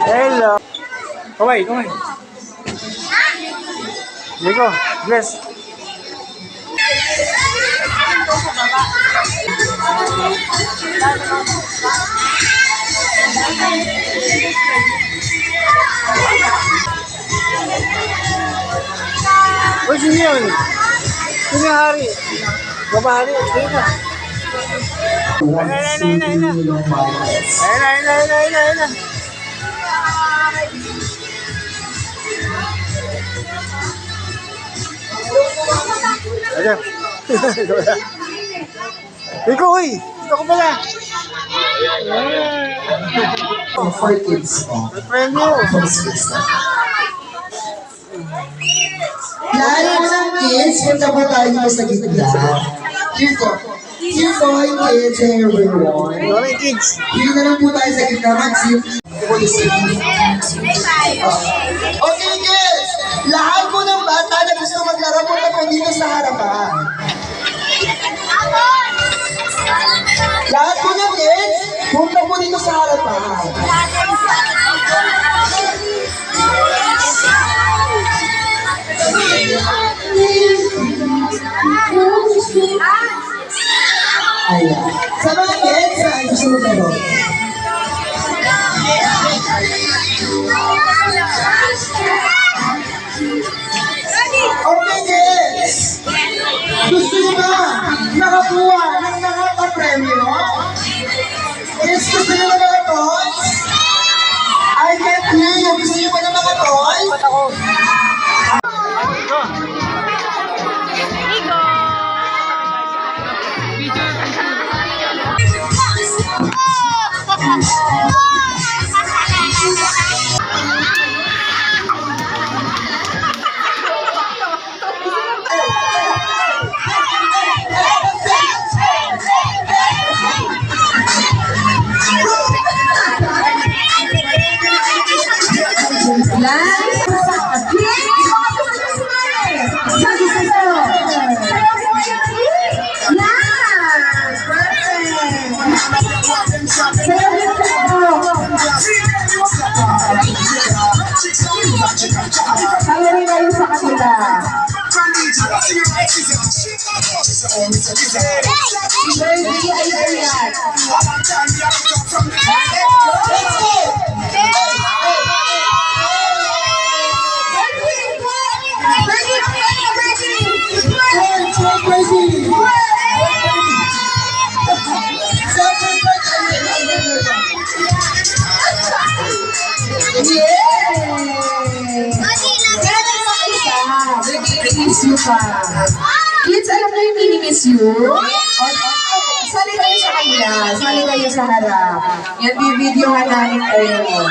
Hello. Kaway, kaway. Ligo, bless. Uy, sino yun? Sino yung hari? Babahari, sino na? Ayun. Ayan. Rico, uy! Ito ko pala. For kids po. Friend mo. Lahat po ng kids, punta po tayo dito sa gitna. Here po. Here po, kids and everyone. Wala yung kids. Here na lang po tayo sa gitna. Maxim. Okay, kids! Lahat po ng bata na gusto maglaro, punta po dito sa harapan. Lahat po ng kids, punta po dito sa harapan. Ayan. Sa mga kids, ay gusto maglaro. Okay, kids! Gusto nyo ba nakakuha ng nakaka-premyo? Kids, gusto nyo na mga toys? I can't hear you. Gusto nyo ba na mga toys? Kaya rin kayo sa kanila. Baby, ayun yan. Kids, alam na yung mini-miss you? Sali kayo sa kanila. Sali kayo sa harap. Yan, bibidyohan namin kayo.